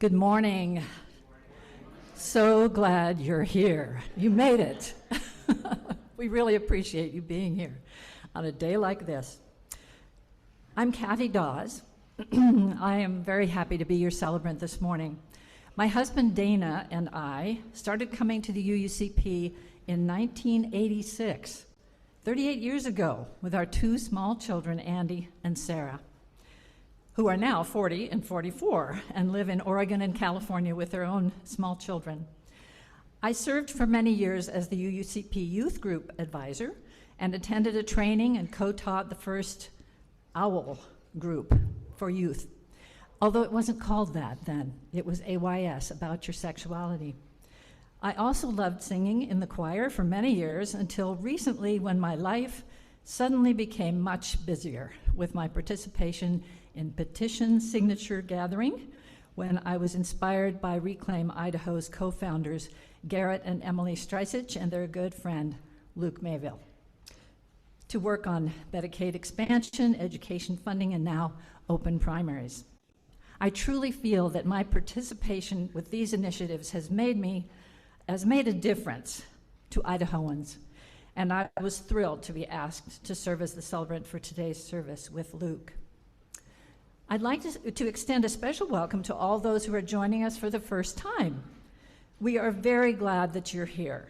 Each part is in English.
Good morning. So glad you're here. You made it. We really appreciate you being here on a day like this. I'm Kathy Dawes. I am very happy to be your celebrant this morning. My husband Dana and I started coming to the UUCP in 1986, 38 years ago, with our two small children, Andy and Sarah, who are now 40 and 44 and live in Oregon and California with their own small children. I served for many years as the UUCP Youth Group Advisor and attended a training and co-taught the first OWL group for youth. Although it wasn't called that then, it was AYS, About Your Sexuality. I also loved singing in the choir for many years until recently when my life suddenly became much busier with my participation in petition signature gathering when I was inspired by Reclaim Idaho's co-founders Garrett and Emily Streisich and their good friend Luke Mayville to work on Medicaid expansion, education funding, and now open primaries. I truly feel that my participation with these initiatives has made a difference to Idahoans, and I was thrilled to be asked to serve as the celebrant for today's service with Luke. I'd like to extend a special welcome to all those who are joining us for the first time. We are very glad that you're here.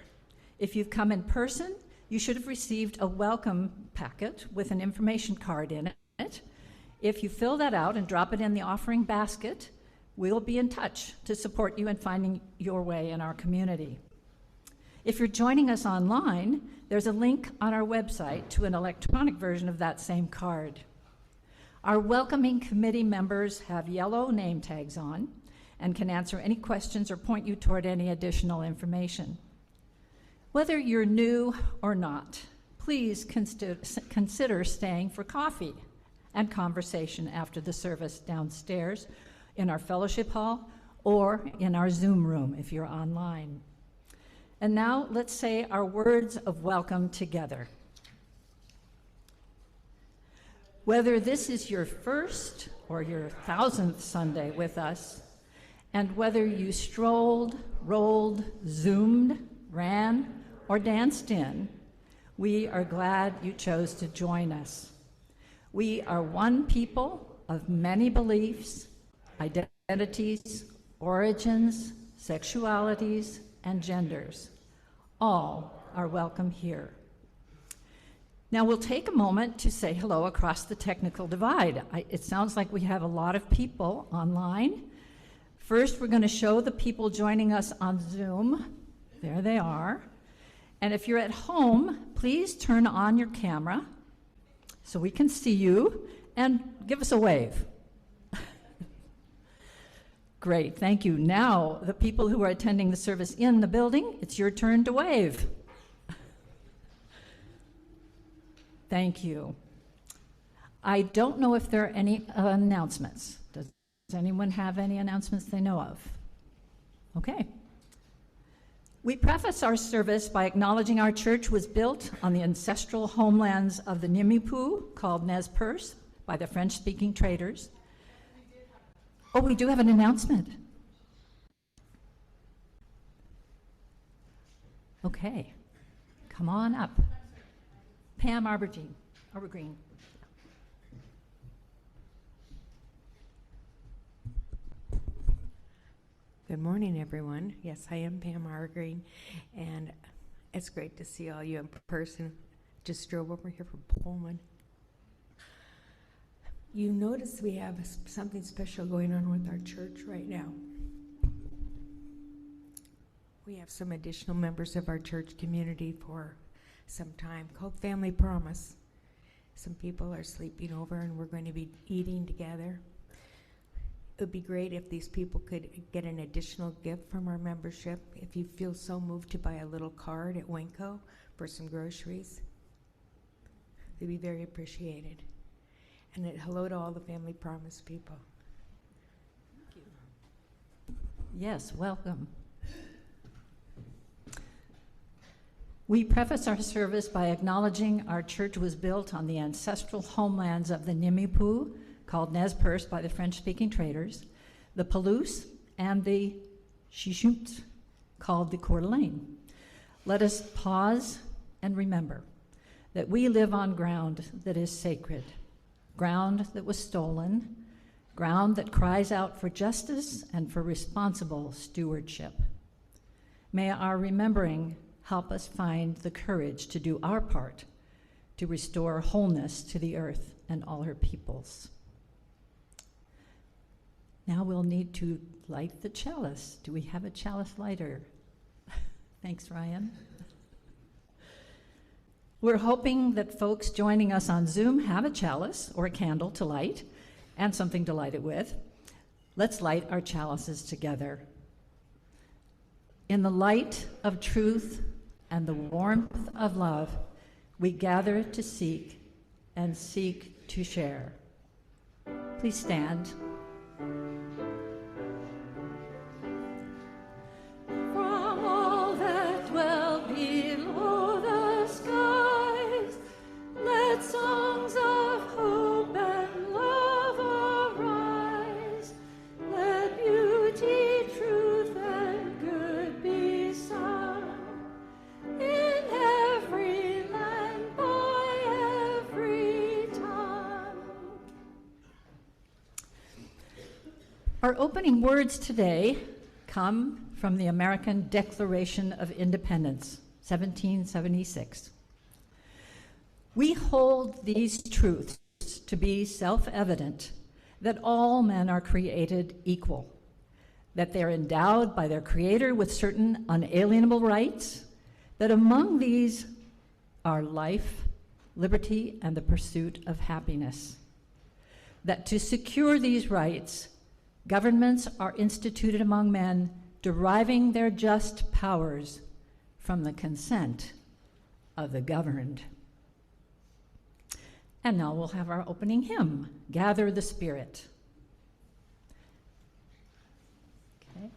If you've come in person, you should have received a welcome packet with an information card in it. If you fill that out and drop it in the offering basket, we'll be in touch to support you in finding your way in our community. If you're joining us online, there's a link on our website to an electronic version of that same card. Our welcoming committee members have yellow name tags on and can answer any questions or point you toward any additional information. Whether you're new or not, please consider staying for coffee and conversation after the service downstairs in our fellowship hall or in our Zoom room if you're online. And now let's say our words of welcome together. Whether this is your first or your 1000th Sunday with us, and whether you strolled, rolled, Zoomed, ran, or danced in, we are glad you chose to join us. We are one people of many beliefs, identities, origins, sexualities, and genders. All are welcome here. Now we'll take a moment to say hello across the technical divide. It sounds like we have a lot of people online. First, we're going to show the people joining us on Zoom. There they are. And if you're at home, please turn on your camera so we can see you and give us a wave. Great, thank you. Now, the people who are attending the service in the building, it's your turn to wave. Thank you. I don't know if there are any announcements. Does anyone have any announcements they know of? Okay. We preface our service by acknowledging our church was built on the ancestral homelands of the Nimiipuu, called Nez Perce, by the French-speaking traders. Oh, we do have an announcement. Okay, come on up. Pam Arbergreen. Good morning, everyone. Yes, I am Pam Arbergreen, and it's great to see all you in person. Just drove over here from Pullman. You notice we have something special going on with our church right now. We have some additional members of our church community for some time called Family Promise. Some people are sleeping over and we're going to be eating together. It would be great if these people could get an additional gift from our membership. If you feel so moved to buy a little card at Winco for some groceries, they'd be very appreciated. And hello to all the Family Promise people. Thank you. Yes, welcome. We preface our service by acknowledging our church was built on the ancestral homelands of the Nimiipuu, called Nez Perce by the French-speaking traders, the Palouse, and the shishut, called the Coeur d'Alene. Let us pause and remember that we live on ground that is sacred, ground that was stolen, ground that cries out for justice and for responsible stewardship. May our remembering help us find the courage to do our part to restore wholeness to the earth and all her peoples. Now we'll need to light the chalice. Do we have a chalice lighter? Thanks, Ryan. We're hoping that folks joining us on Zoom have a chalice or a candle to light and something to light it with. Let's light our chalices together. In the light of truth and the warmth of love, we gather to seek and seek to share. Please stand. From all that dwell below the skies, let songs of hope and love arise. Let beauty, truth, and good be sung in every land, by every tongue. Our opening words today come from the American Declaration of Independence, 1776. We hold these truths to be self-evident, that all men are created equal, that they're endowed by their Creator with certain unalienable rights, that among these are life, liberty, and the pursuit of happiness, that to secure these rights, governments are instituted among men, deriving their just powers from the consent of the governed. And now we'll have our opening hymn, Gather the Spirit. Okay.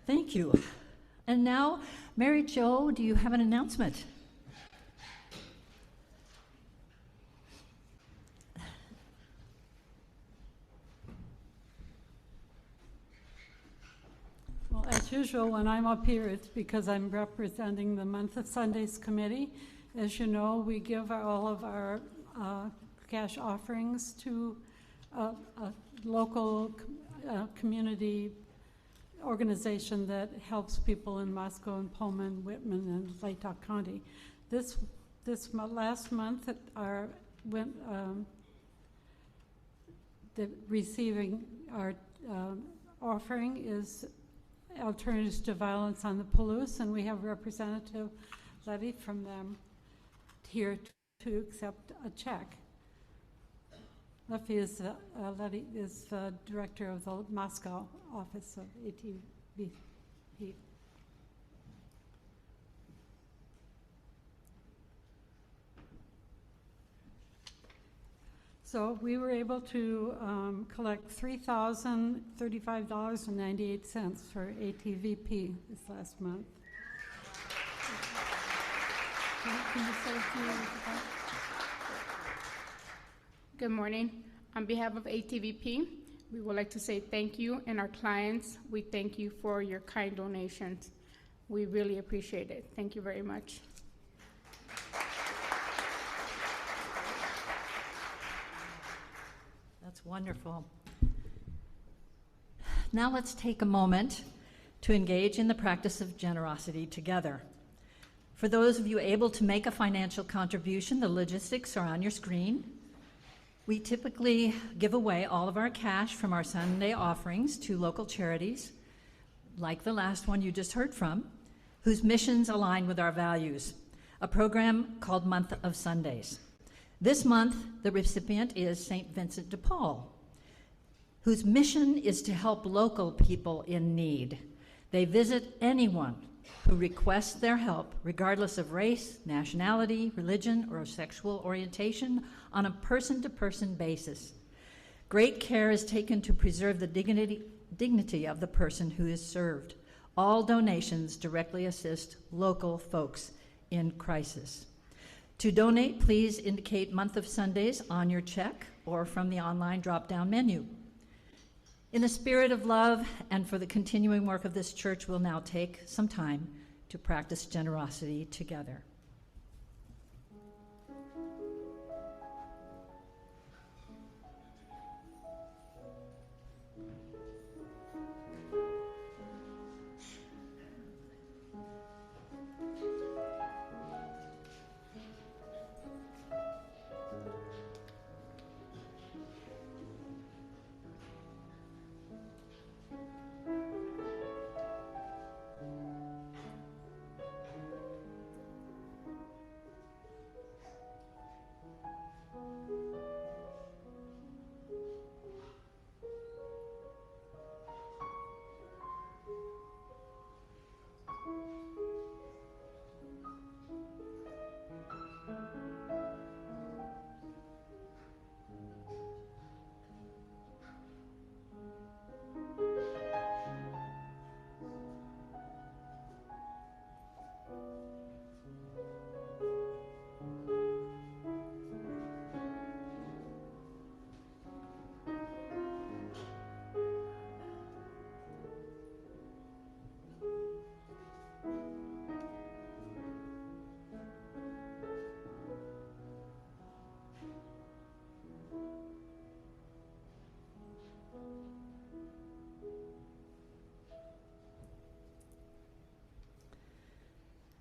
Thank you. And now, Mary Jo, do you have an announcement? Well, as usual, when I'm up here, it's because I'm representing the Month of Sundays Committee. As you know, we give all of our cash offerings to a local community organization that helps people in Moscow and Pullman, Whitman, and Latah County. This last month, receiving our offering is Alternatives to Violence on the Palouse, and we have Representative Letty from them here to accept a check. Letty is the director of the Moscow office of ATVP. So we were able to collect $3,035.98 for ATVP this last month. Can you say a few words about? Good morning. On behalf of ATVP, we would like to say thank you, and our clients, we thank you for your kind donations. We really appreciate it. Thank you very much. That's wonderful. Now let's take a moment to engage in the practice of generosity together. For those of you able to make a financial contribution, the logistics are on your screen. We typically give away all of our cash from our Sunday offerings to local charities, like the last one you just heard from, whose missions align with our values, a program called Month of Sundays. This month, the recipient is St. Vincent de Paul, whose mission is to help local people in need. They visit anyone who requests their help, regardless of race, nationality, religion, or sexual orientation, on a person-to-person basis. Great care is taken to preserve the dignity of the person who is served. All donations directly assist local folks in crisis. To donate, please indicate Month of Sundays on your check or from the online drop-down menu. In the spirit of love and for the continuing work of this church, we'll now take some time to practice generosity together.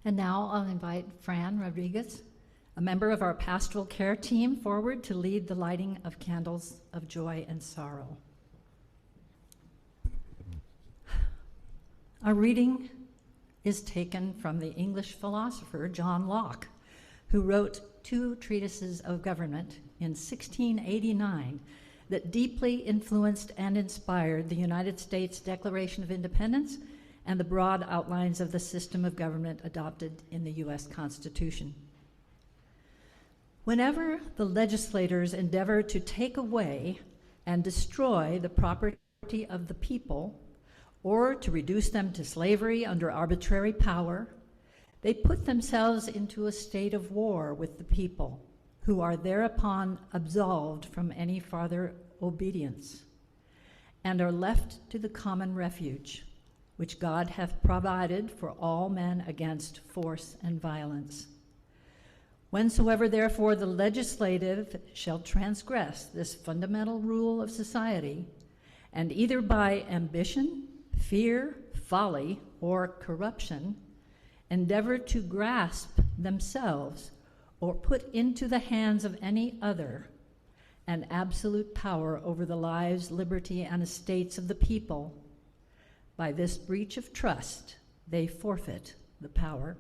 And now I'll invite Fran Rodriguez, a member of our pastoral care team, forward to lead the lighting of candles of joy and sorrow. Our reading is taken from the English philosopher John Locke, who wrote 2 treatises of government in 1689 that deeply influenced and inspired the United States Declaration of Independence and the broad outlines of the system of government adopted in the U.S. Constitution. Whenever the legislators endeavor to take away and destroy the property of the people, or to reduce them to slavery under arbitrary power, they put themselves into a state of war with the people, who are thereupon absolved from any farther obedience, and are left to the common refuge, which God hath provided for all men against force and violence. Whensoever therefore the legislative shall transgress this fundamental rule of society, and either by ambition, fear, folly, or corruption, endeavor to grasp themselves or put into the hands of any other an absolute power over the lives, liberty, and estates of the people, by this breach of trust, they forfeit the power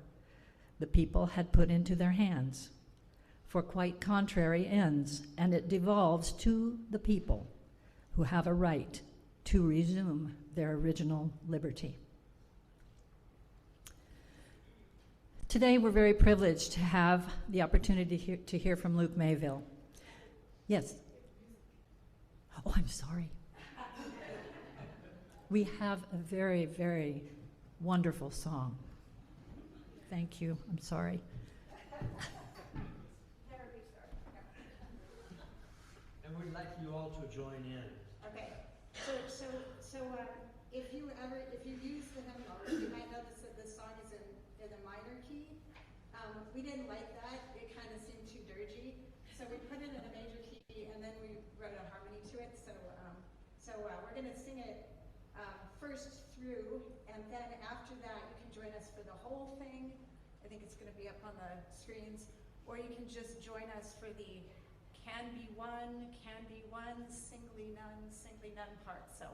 the people had put into their hands for quite contrary ends, and it devolves to the people, who have a right to resume their original liberty. Today, we're very privileged to have the opportunity to hear from Luke Mayville. Yes? Oh, I'm sorry. We have a very, very wonderful song. Thank you. I'm sorry. And we'd like you all to join in. Okay, so if you use the hymnal, you might notice that this song is in a minor key. We didn't like that; it kind of seemed too dirgy, so we put it in a major key, and then we wrote a harmony to it. So we're going to sing it first through, and then after that, you can join us for the whole thing. I think it's going to be up on the screens, or you can just join us for the can be one, singly none part. So,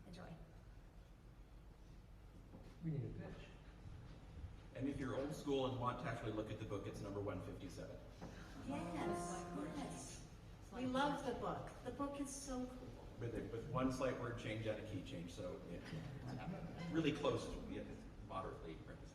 enjoy. We need a pitch. And if you're old school and want to actually look at the book, it's number 157. Yes. We love the book. The book is so cool. With one slight word change and a key change, so it's really close to moderately represented.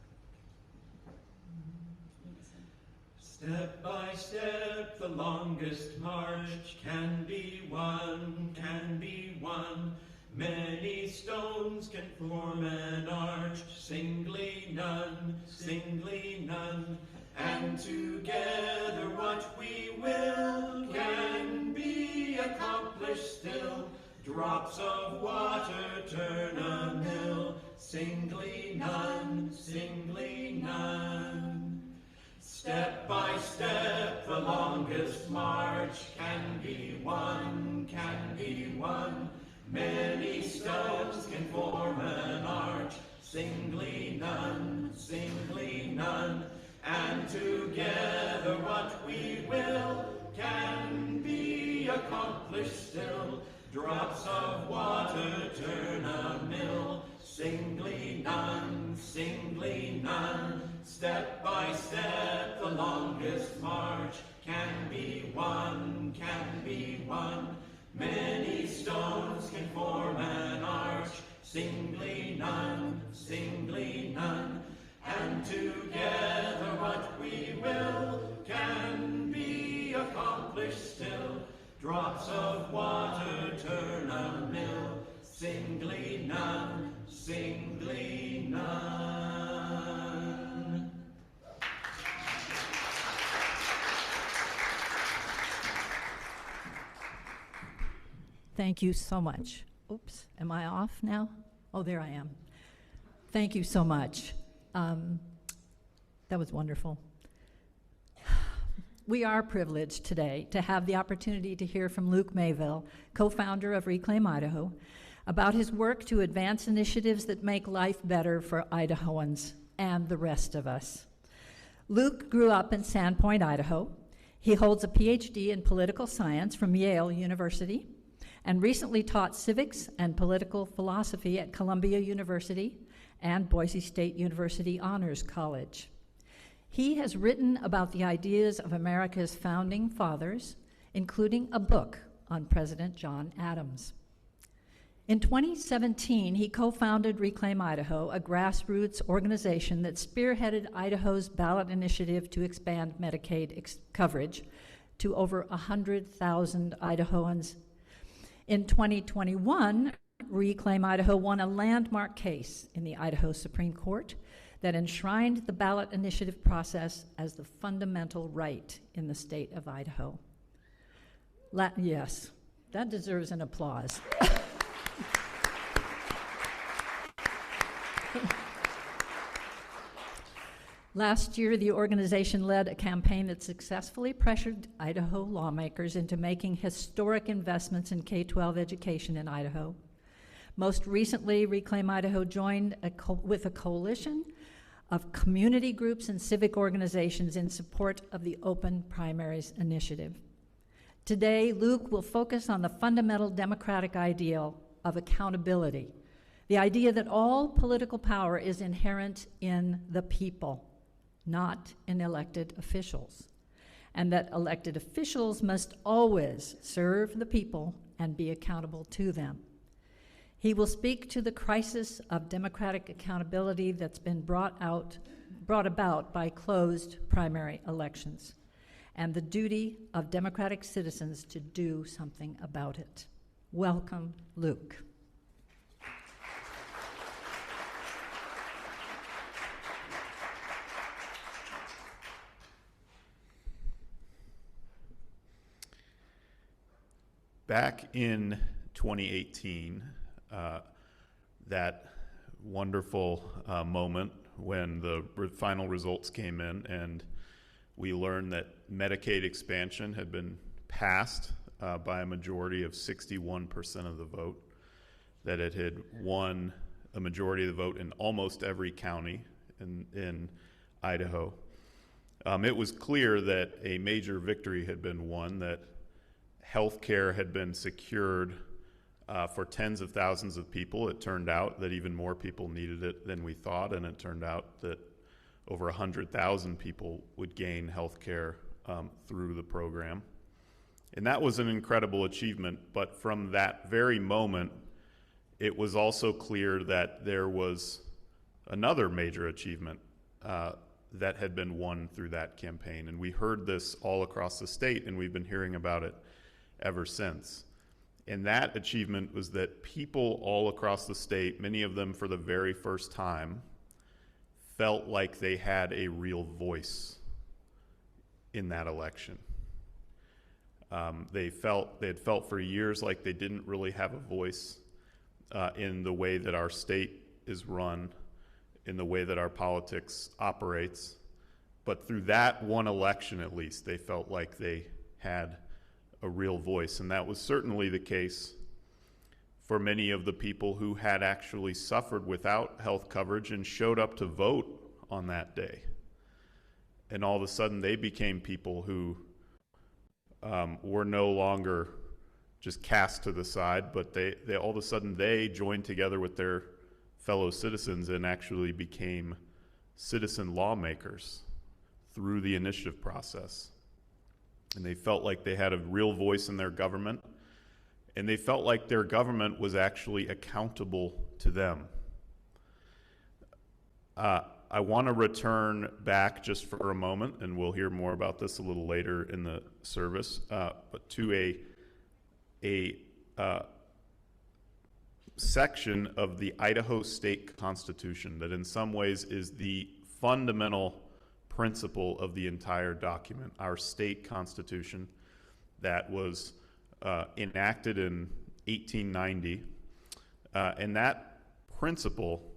Step by step, the longest march can be won, can be won. Many stones can form an arch, singly none, singly none. And together what we will can be accomplished still. Drops of water turn a mill, singly none, singly none. Step by step, the longest march can be won, can be won. Many stones can form an arch, singly none, singly none. And together what we will can be accomplished still. Drops of water turn a mill, singly none, singly none. Step by step, the longest march can be won, can be won. Many stones can form an arch, singly none, singly none. And together what we will can be accomplished still. Drops of water turn a mill, singly none, singly none. Thank you so much. Oops, am I off now? Oh, there I am. Thank you so much. That was wonderful. We are privileged today to have the opportunity to hear from Luke Mayville, co-founder of Reclaim Idaho, about his work to advance initiatives that make life better for Idahoans and the rest of us. Luke grew up in Sandpoint, Idaho. He holds a PhD in political science from Yale University and recently taught civics and political philosophy at Columbia University and Boise State University Honors College. He has written about the ideas of America's founding fathers, including a book on President John Adams. In 2017, he co-founded Reclaim Idaho, a grassroots organization that spearheaded Idaho's ballot initiative to expand Medicaid coverage to over 100,000 Idahoans. In 2021, Reclaim Idaho won a landmark case in the Idaho Supreme Court that enshrined the ballot initiative process as the fundamental right in the state of Idaho. Yes, that deserves an applause. Last year, the organization led a campaign that successfully pressured Idaho lawmakers into making historic investments in K-12 education in Idaho. Most recently, Reclaim Idaho joined with a coalition of community groups and civic organizations in support of the Open Primaries Initiative. Today, Luke will focus on the fundamental democratic ideal of accountability, the idea that all political power is inherent in the people, not in elected officials, and that elected officials must always serve the people and be accountable to them. He will speak to the crisis of democratic accountability that's been brought about by closed primary elections, and the duty of democratic citizens to do something about it. Welcome, Luke. Back in 2018, that wonderful moment when the final results came in and we learned that Medicaid expansion had been passed by a majority of 61% of the vote, that it had won a majority of the vote in almost every county in Idaho. It was clear that a major victory had been won, that health care had been secured for tens of thousands of people. It turned out that even more people needed it than we thought, and it turned out that over 100,000 people would gain health care through the program. And that was an incredible achievement, but from that very moment, it was also clear that there was another major achievement that had been won through that campaign. And we heard this all across the state, and we've been hearing about it ever since. And that achievement was that people all across the state, many of them for the very first time, felt like they had a real voice in that election. They had felt for years like they didn't really have a voice in the way that our state is run, in the way that our politics operates. But through that one election, at least, they felt like they had a real voice. And that was certainly the case for many of the people who had actually suffered without health coverage and showed up to vote on that day. And all of a sudden, they became people who were no longer just cast to the side, but they all of a sudden they joined together with their fellow citizens and actually became citizen lawmakers through the initiative process. And they felt like they had a real voice in their government, and they felt like their government was actually accountable to them. I want to return back just for a moment, and we'll hear more about this a little later in the service, but to a section of the Idaho State Constitution that in some ways is the fundamental principle of the entire document, our state constitution that was enacted in 1890. And that principle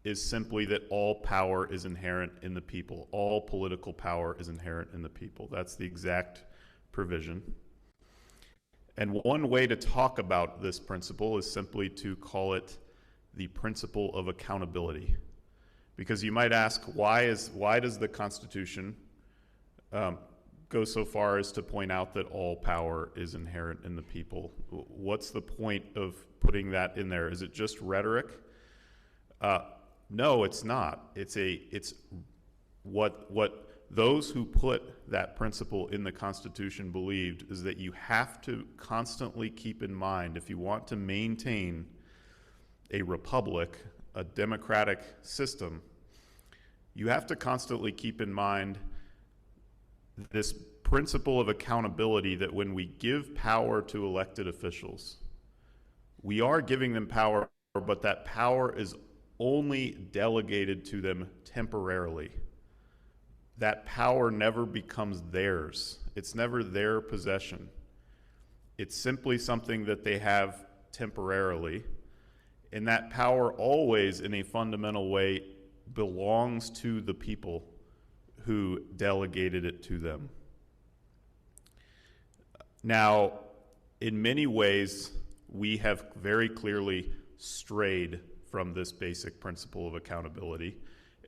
is simply that all power is inherent in the people. All political power is inherent in the people. That's the exact provision. And one way to talk about this principle is simply to call it the principle of accountability. Because you might ask, why does the Constitution go so far as to point out that all power is inherent in the people? What's the point of putting that in there? Is it just rhetoric? No, it's not. It's what those who put that principle in the Constitution believed is that you have to constantly keep in mind, if you want to maintain a republic, a democratic system, you have to constantly keep in mind this principle of accountability, that when we give power to elected officials, We are giving them power, but that power is only delegated to them temporarily. That power never becomes theirs. It's never their possession. It's simply something that they have temporarily. And that power always, in a fundamental way, belongs to the people who delegated it to them. Now, in many ways, we have very clearly strayed from this basic principle of accountability.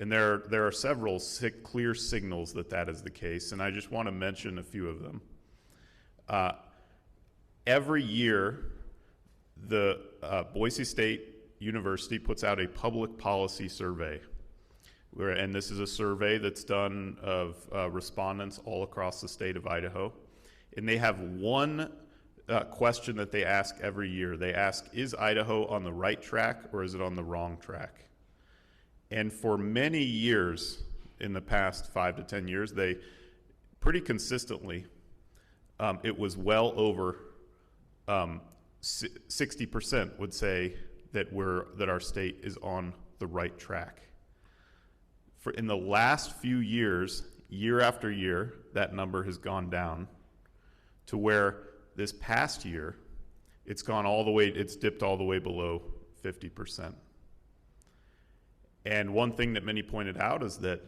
And there are several clear signals that that is the case, and I just want to mention a few of them. Every year, the Boise State University puts out a public policy survey. And this is a survey that's done of respondents all across the state of Idaho. And they have one question that they ask every year. They ask, is Idaho on the right track or is it on the wrong track? And for many years, in the past 5 to 10 years, they pretty consistently, it was well over 60% would say that our state is on the right track. In the last few years, year after year, that number has gone down to where this past year, it's dipped all the way below 50%. And one thing that many pointed out is that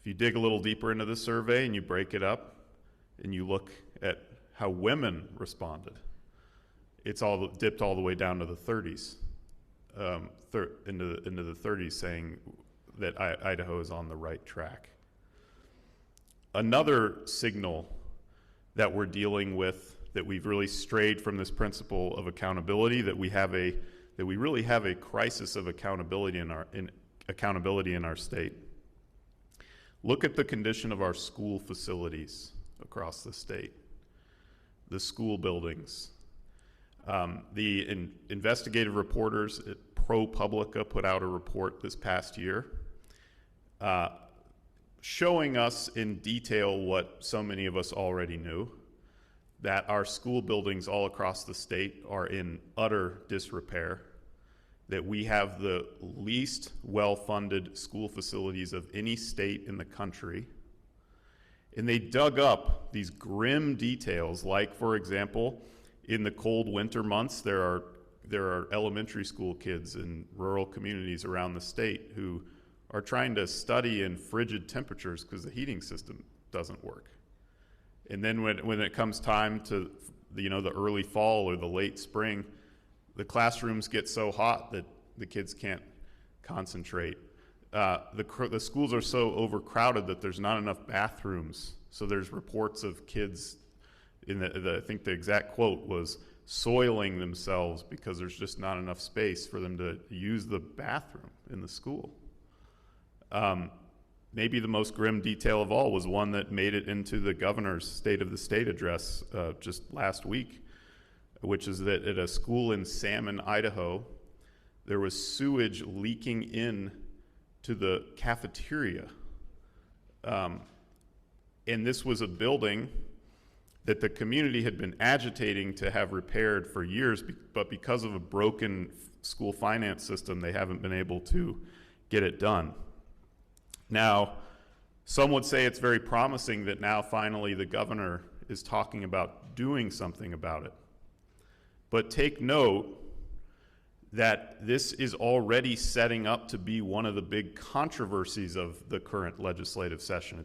if you dig a little deeper into the survey and you break it up and you look at how women responded, it's all dipped all the way down to the 30s, into the 30s, saying that Idaho is on the right track. Another signal that we're dealing with, that we've really strayed from this principle of accountability, that we really have a crisis of accountability in our state. Look at the condition of our school facilities across the state, the school buildings. The investigative reporters at ProPublica put out a report this past year showing us in detail what so many of us already knew, that our school buildings all across the state are in utter disrepair, that we have the least well-funded school facilities of any state in the country. And they dug up these grim details, like, for example, in the cold winter months, there are elementary school kids in rural communities around the state who are trying to study in frigid temperatures because the heating system doesn't work. And then when it comes time to the early fall or the late spring, the classrooms get so hot that the kids can't concentrate. The schools are so overcrowded that there's not enough bathrooms. So there's reports of kids, I think the exact quote was, soiling themselves because there's just not enough space for them to use the bathroom in the school. Maybe the most grim detail of all was one that made it into the governor's State of the State address just last week, which is that at a school in Salmon, Idaho, there was sewage leaking in to the cafeteria. And this was a building that the community had been agitating to have repaired for years, but because of a broken school finance system, they haven't been able to get it done. Now, some would say it's very promising that now finally the governor is talking about doing something about it. But take note that this is already setting up to be one of the big controversies of the current legislative session.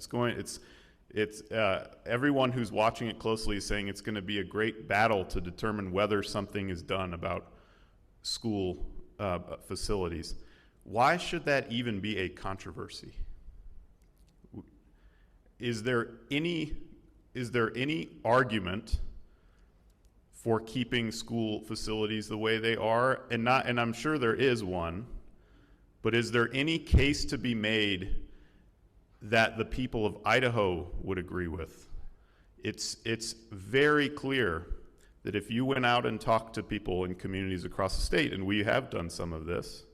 Everyone who's watching it closely is saying it's going to be a great battle to determine whether something is done about school facilities. Why should that even be a controversy? Is there any argument for keeping school facilities the way they are? And I'm sure there is one, but is there any case to be made that the people of Idaho would agree with? It's very clear that if you went out and talked to people in communities across the state, and we have done some of this,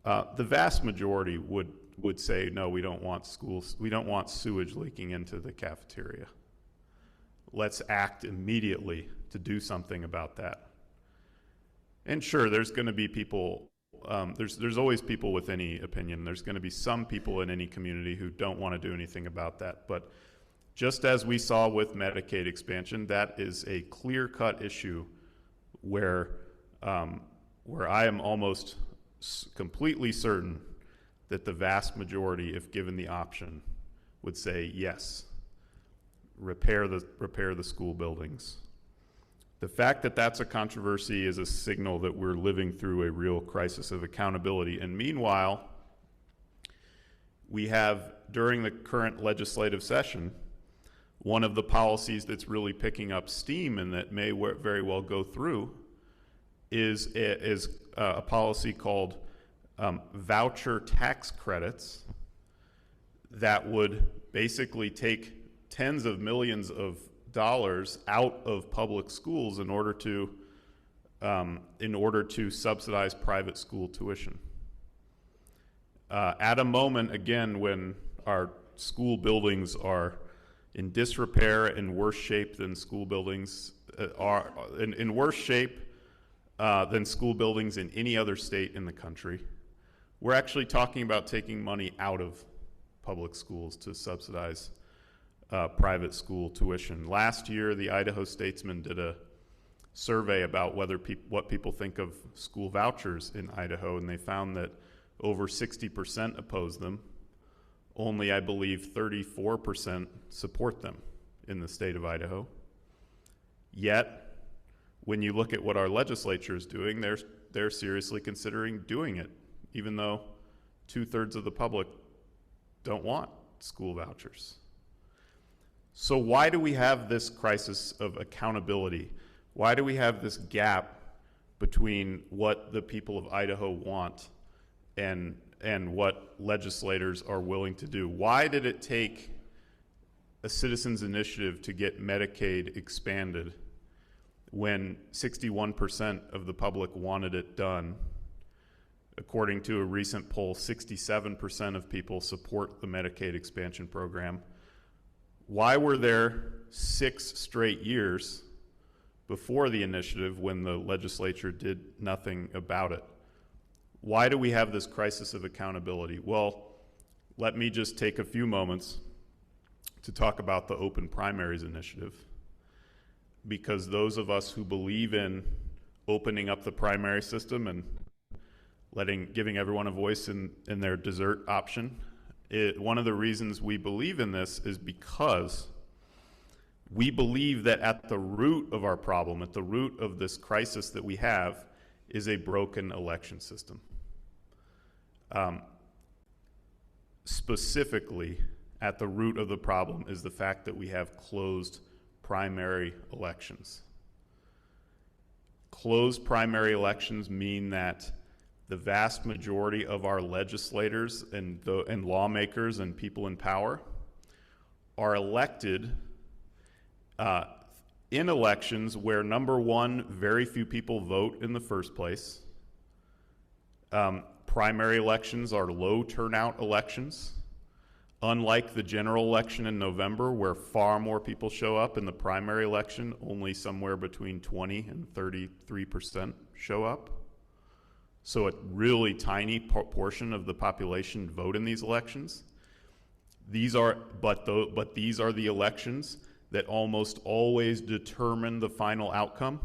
the vast majority would say, no, we don't want sewage leaking into the cafeteria. Let's act immediately to do something about that. And sure, there's going to be people, there's always people with any opinion. There's going to be some people in any community who don't want to do anything about that. But just as we saw with Medicaid expansion, that is a clear-cut issue where I am almost completely certain that the vast majority, if given the option, would say yes, repair the school buildings. The fact that that's a controversy is a signal that we're living through a real crisis of accountability. And meanwhile, we have, during the current legislative session, one of the policies that's really picking up steam and that may very well go through is a policy called voucher tax credits that would basically take tens of millions of dollars out of public schools in order to subsidize private school tuition. At a moment, again, when our school buildings are in disrepair and worse shape than school buildings are in worse shape than school buildings in any other state in the country, we're actually talking about taking money out of public schools to subsidize private school tuition. Last year, the Idaho Statesman did a survey about what people think of school vouchers in Idaho, and they found that over 60% oppose them. Only, I believe, 34% support them in the state of Idaho. Yet, when you look at what our legislature is doing, they're seriously considering doing it, even though 2/3 of the public don't want school vouchers. So why do we have this crisis of accountability? Why do we have this gap between what the people of Idaho want and what legislators are willing to do? Why did it take a citizens' initiative to get Medicaid expanded when 61% of the public wanted it done? According to a recent poll, 67% of people support the Medicaid expansion program. Why were there 6 straight years before the initiative when the legislature did nothing about it? Why do we have this crisis of accountability? Well, let me just take a few moments to talk about the open primaries initiative, because those of us who believe in opening up the primary system and giving everyone a voice in their dessert option, one of the reasons we believe in this is because we believe that at the root of our problem, at the root of this crisis that we have, is a broken election system. Specifically, at the root of the problem is the fact that we have closed primary elections. Closed primary elections mean that the vast majority of our legislators and lawmakers and people in power are elected in elections where, number one, very few people vote in the first place. Primary elections are low turnout elections. Unlike the general election in November, where far more people show up, in the primary election, only somewhere between 20 and 33% show up. So a really tiny portion of the population vote in these elections. But these are the elections that almost always determine the final outcome.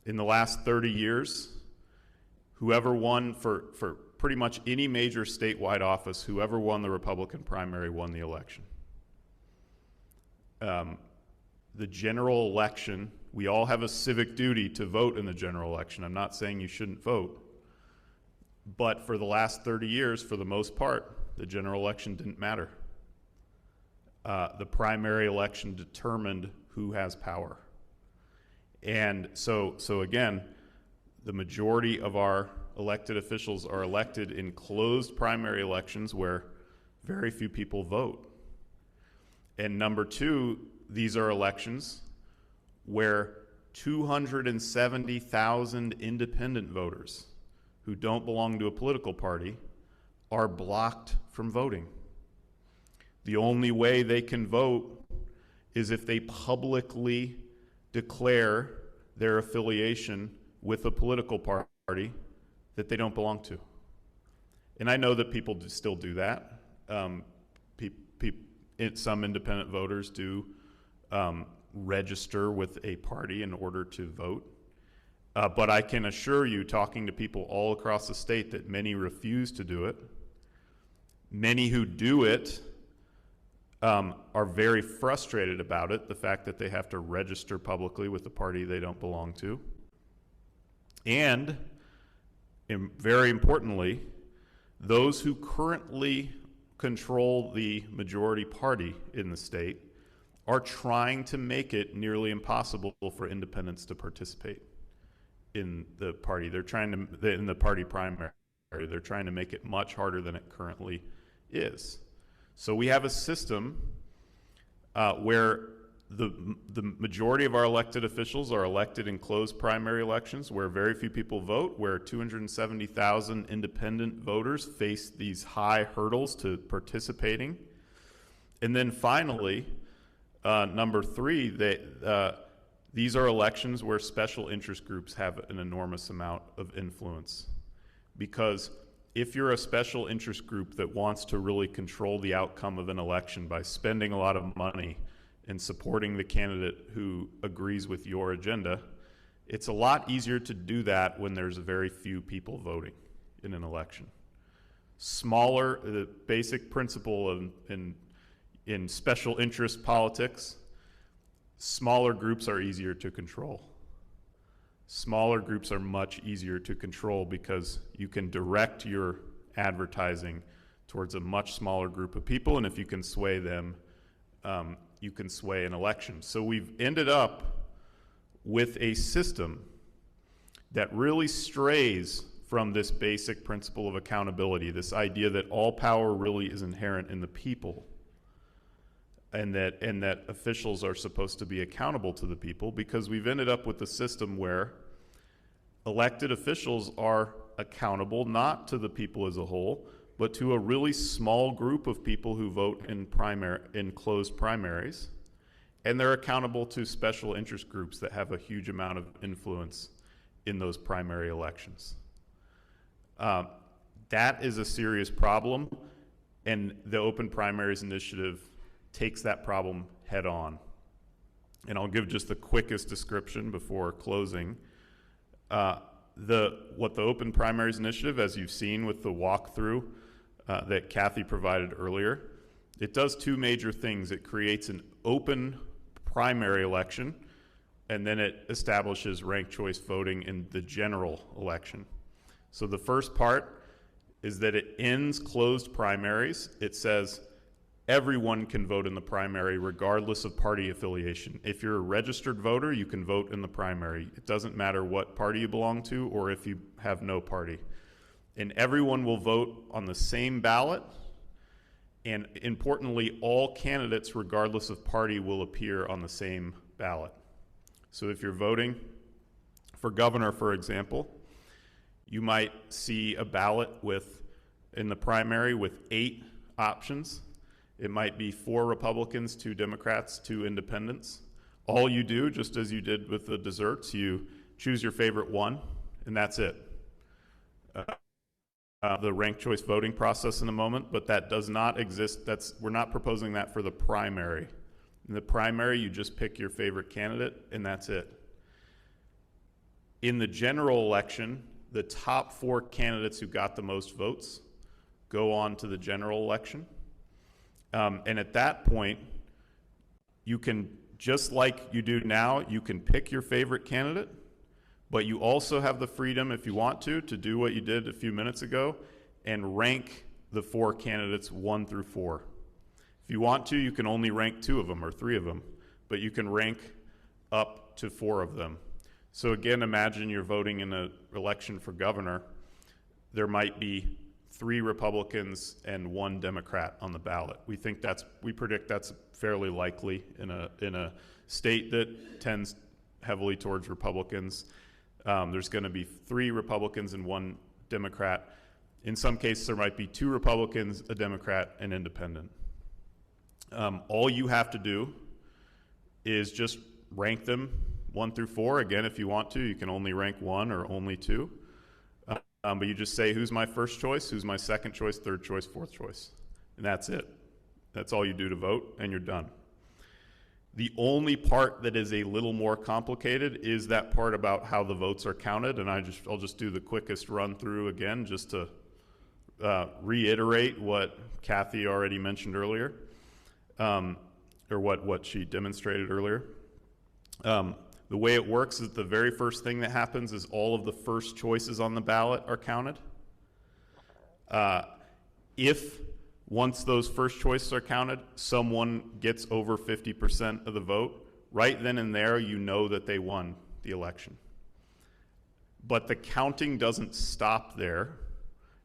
In the last 30 years, whoever won for pretty much any major statewide office, whoever won the Republican primary won the election. The general election, we all have a civic duty to vote in the general election. I'm not saying you shouldn't vote. But for the last 30 years, for the most part, the general election didn't matter. The primary election determined who has power. And so again, the majority of our elected officials are elected in closed primary elections where very few people vote. And number two, these are elections where 270,000 independent voters who don't belong to a political party are blocked from voting. The only way they can vote is if they publicly declare their affiliation with a political party that they don't belong to. And I know that people still do that. Some independent voters do register with a party in order to vote. But I can assure you, talking to people all across the state, that many refuse to do it. Many who do it are very frustrated about it, the fact that they have to register publicly with the party they don't belong to. And very importantly, those who currently control the majority party in the state are trying to make it nearly impossible for independents to participate in the party. They're trying to, in the party primary, they're trying to make it much harder than it currently is. So we have a system where the majority of our elected officials are elected in closed primary elections, where very few people vote, where 270,000 independent voters face these high hurdles to participating. And then finally, number three, these are elections where special interest groups have an enormous amount of influence. Because if you're a special interest group that wants to really control the outcome of an election by spending a lot of money and supporting the candidate who agrees with your agenda, it's a lot easier to do that when there's very few people voting in an election. The basic principle in special interest politics, smaller groups are easier to control. Smaller groups are much easier to control because you can direct your advertising towards a much smaller group of people, and if you can sway them, you can sway an election. So we've ended up with a system that really strays from this basic principle of accountability, this idea that all power really is inherent in the people, and that officials are supposed to be accountable to the people, because we've ended up with a system where elected officials are accountable not to the people as a whole, but to a really small group of people who vote in closed primaries, and they're accountable to special interest groups that have a huge amount of influence in those primary elections. That is a serious problem, and the Open Primaries Initiative takes that problem head on. And I'll give just the quickest description before closing. What the Open Primaries Initiative, as you've seen with the walkthrough that Kathy provided earlier, it does two major things. It creates an open primary election, and then it establishes ranked choice voting in the general election. So the first part is that it ends closed primaries. It says everyone can vote in the primary regardless of party affiliation. If you're a registered voter, you can vote in the primary. It doesn't matter what party you belong to or if you have no party. And everyone will vote on the same ballot. And importantly, all candidates, regardless of party, will appear on the same ballot. So if you're voting for governor, for example, you might see a ballot in the primary with 8 options. It might be 4 Republicans, 2 Democrats, 2 independents. All you do, just as you did with the desserts, you choose your favorite one, and that's it. The ranked choice voting process in a moment, but that does not exist. We're not proposing that for the primary. In the primary, you just pick your favorite candidate, and that's it. In the general election, the top 4 candidates who got the most votes go on to the general election. And at that point, you can, just like you do now, you can pick your favorite candidate, but you also have the freedom, if you want to do what you did a few minutes ago and rank the 4 candidates 1 through 4. If you want to, you can only rank 2 of them or 3 of them, but you can rank up to 4 of them. So again, imagine you're voting in an election for governor. There might be 3 Republicans and 1 Democrat on the ballot. We predict that's fairly likely in a state that tends heavily towards Republicans. There's going to be 3 Republicans and 1 Democrat. In some cases, there might be 2 Republicans, a Democrat, and independent. All you have to do is just rank them 1 through 4. Again, if you want to, you can only rank 1 or only 2. But you just say, who's my first choice, who's my second choice, third choice, fourth choice. And that's it. That's all you do to vote, and you're done. The only part that is a little more complicated is that part about how the votes are counted, and I'll just do the quickest run through again, just to reiterate what Kathy already mentioned earlier, or what she demonstrated earlier. The way it works is the very first thing that happens is all of the first choices on the ballot are counted. If once those first choices are counted, someone gets over 50% of the vote, right then and there you know that they won the election. But the counting doesn't stop there,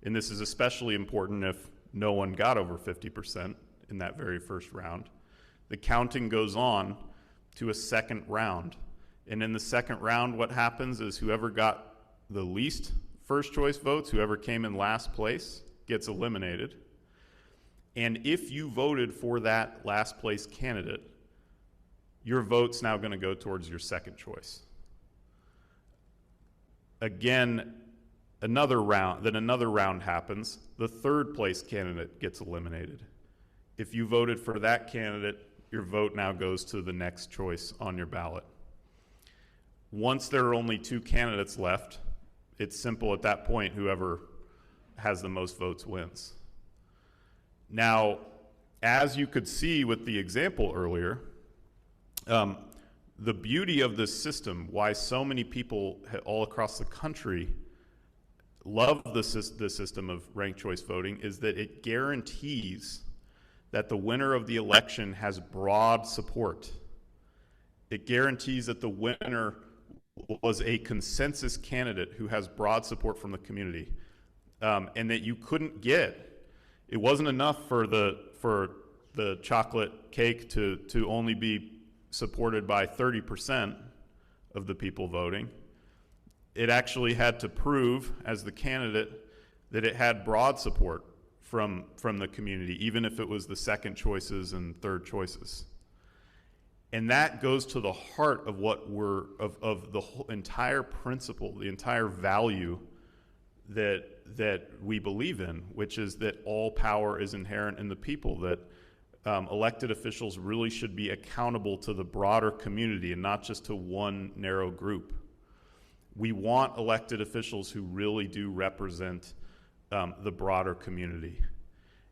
and this is especially important if no one got over 50% in that very first round. The counting goes on to a second round. And in the second round, what happens is whoever got the least first choice votes, whoever came in last place, gets eliminated. And if you voted for that last place candidate, your vote's now going to go towards your second choice. Again, another round happens. The third place candidate gets eliminated. If you voted for that candidate, your vote now goes to the next choice on your ballot. Once there are only 2 candidates left, it's simple at that point, whoever has the most votes wins. Now, as you could see with the example earlier, the beauty of this system, why so many people all across the country love the system of ranked choice voting, is that it guarantees that the winner of the election has broad support. It guarantees that the winner was a consensus candidate who has broad support from the community, and that you couldn't get. It wasn't enough for the chocolate cake to only be supported by 30% of the people voting. It actually had to prove, as the candidate, that it had broad support from the community, even if it was the second choices and third choices. And that goes to the heart of what of the whole entire principle, the entire value that we believe in, which is that all power is inherent in the people, that elected officials really should be accountable to the broader community and not just to one narrow group. We want elected officials who really do represent the broader community.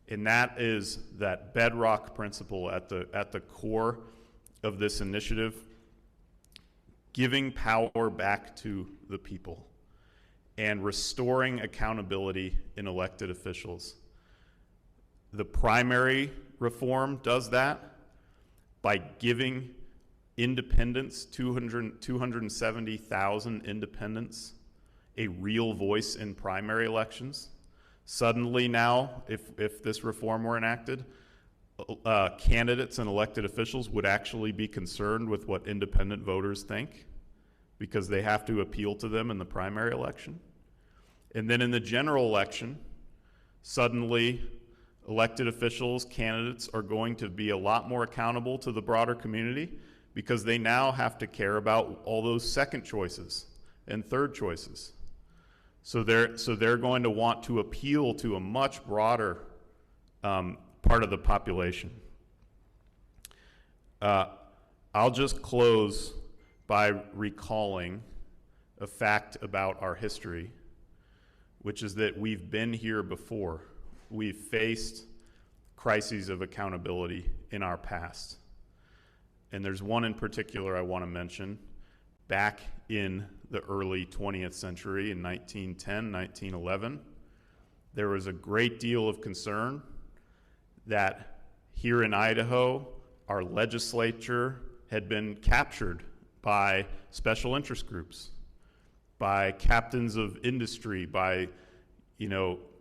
And that is that bedrock principle at the core of this initiative, giving power back to the people and restoring accountability in elected officials. The primary reform does that by giving independents, 270,000 independents, a real voice in primary elections. Suddenly now, if this reform were enacted, candidates and elected officials would actually be concerned with what independent voters think, because they have to appeal to them in the primary election. And then in the general election, suddenly elected officials, candidates are going to be a lot more accountable to the broader community, because they now have to care about all those second choices and third choices. So they're going to want to appeal to a much broader part of the population. I'll just close by recalling a fact about our history, which is that we've been here before. We've faced crises of accountability in our past. And there's one in particular I want to mention. Back in the early 20th century, in 1910, 1911, there was a great deal of concern that here in Idaho, our legislature had been captured by special interest groups, by captains of industry, by,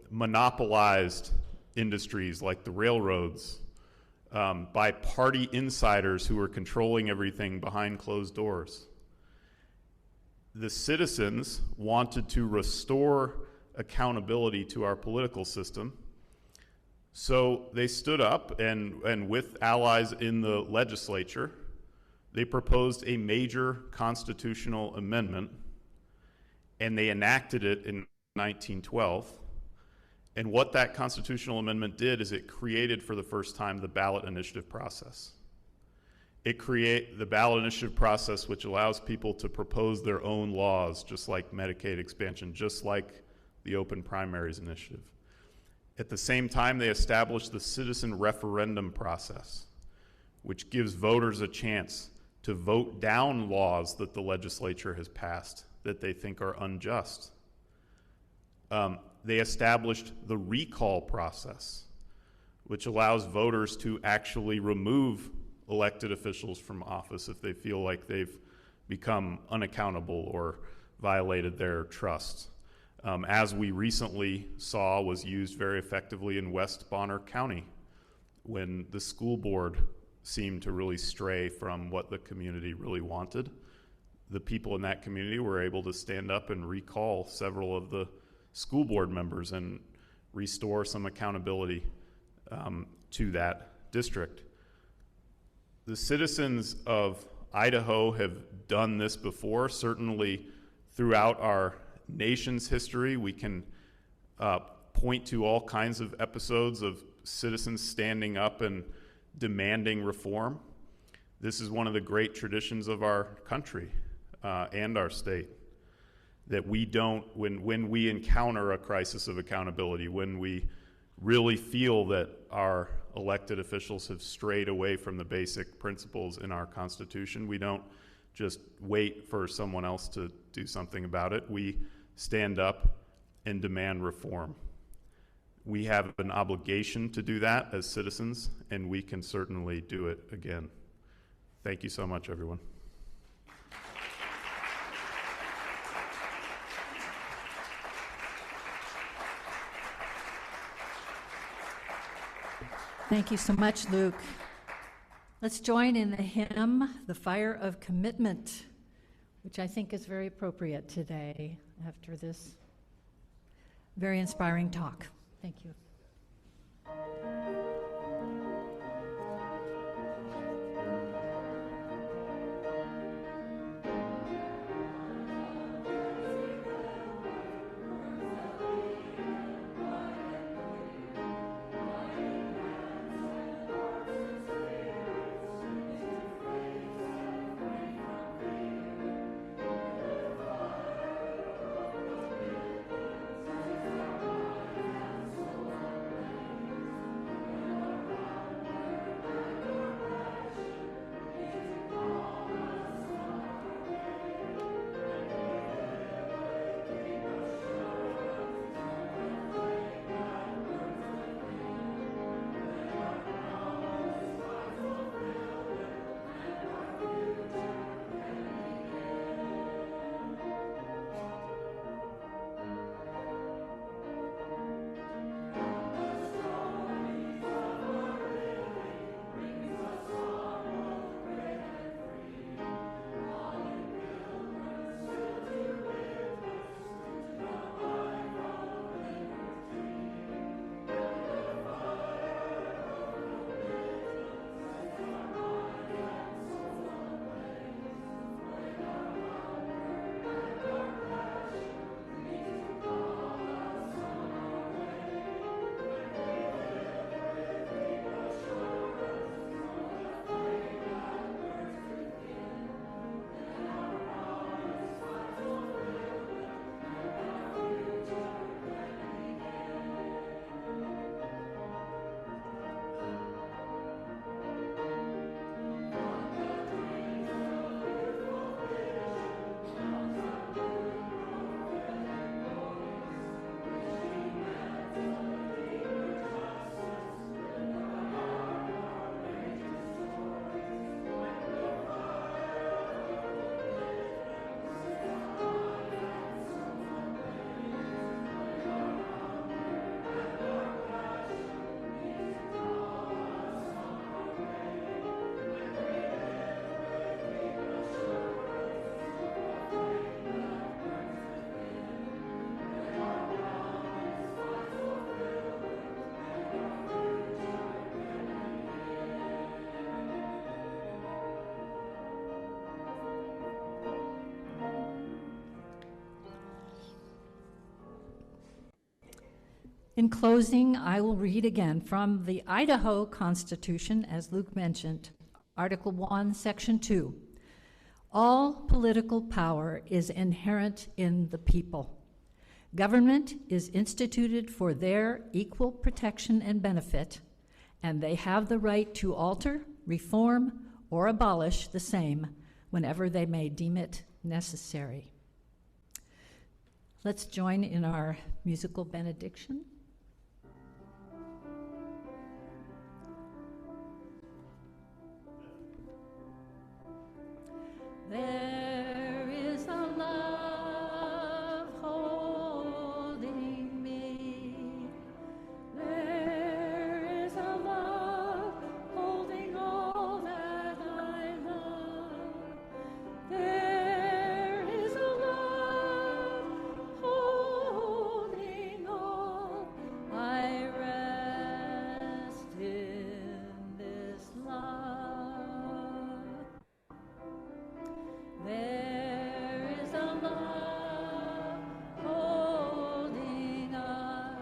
monopolized industries like the railroads, by party insiders who were controlling everything behind closed doors. The citizens wanted to restore accountability to our political system, so they stood up and with allies in the legislature, They proposed a major constitutional amendment, and they enacted it in 1912. And what that constitutional amendment did is it created for the first time the ballot initiative process. It created the ballot initiative process, which allows people to propose their own laws, just like Medicaid expansion, just like the open primaries initiative. At the same time, they established the citizen referendum process, which gives voters a chance to vote down laws that the legislature has passed that they think are unjust. They established the recall process, which allows voters to actually remove elected officials from office if they feel like they've become unaccountable or violated their trust. As we recently saw, was used very effectively in West Bonner County when the school board seemed to really stray from what the community really wanted. The people in that community were able to stand up and recall several of the school board members and restore some accountability to that district. The citizens of Idaho have done this before. Certainly throughout our nation's history, we can point to all kinds of episodes of citizens standing up and demanding reform. This is one of the great traditions of our country and our state, that we don't, when we encounter a crisis of accountability, when we really feel that our elected officials have strayed away from the basic principles in our Constitution, we don't just wait for someone else to do something about it. We stand up and demand reform. We have an obligation to do that as citizens, and we can certainly do it again. Thank you so much, everyone. Thank you so much, Luke. Let's join in the hymn, The Fire of Commitment, which I think is very appropriate today after this very inspiring talk. Thank you. In closing, I will read again from the Idaho Constitution, as Luke mentioned, Article 1, Section 2. All political power is inherent in the people. Government is instituted for their equal protection and benefit, and they have the right to alter, reform, or abolish the same whenever they may deem it necessary. Let's join in our musical benediction. There is a love holding me. There is a love holding all that I love. There is a love holding all. I rest in this love. There is a love holding us.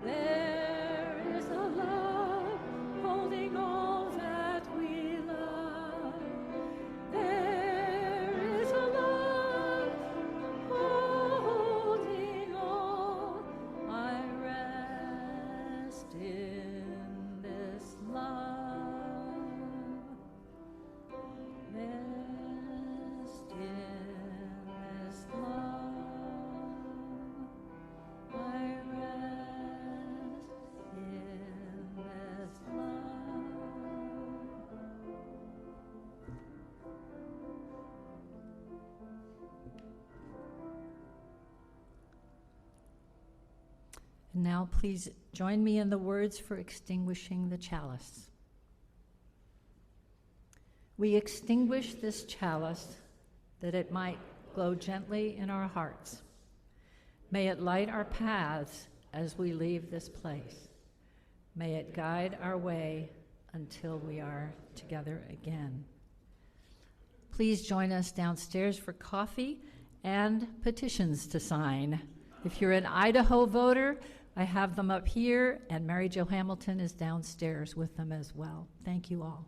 There is a love holding all that we love. There is a love holding all. I rest in this love. Rest in this love. I rest in this love. And now please join me in the words for extinguishing the chalice. We extinguish this chalice that it might glow gently in our hearts. May it light our paths as we leave this place. May it guide our way until we are together again. Please join us downstairs for coffee and petitions to sign. If you're an Idaho voter, I have them up here, and Mary Jo Hamilton is downstairs with them as well. Thank you all.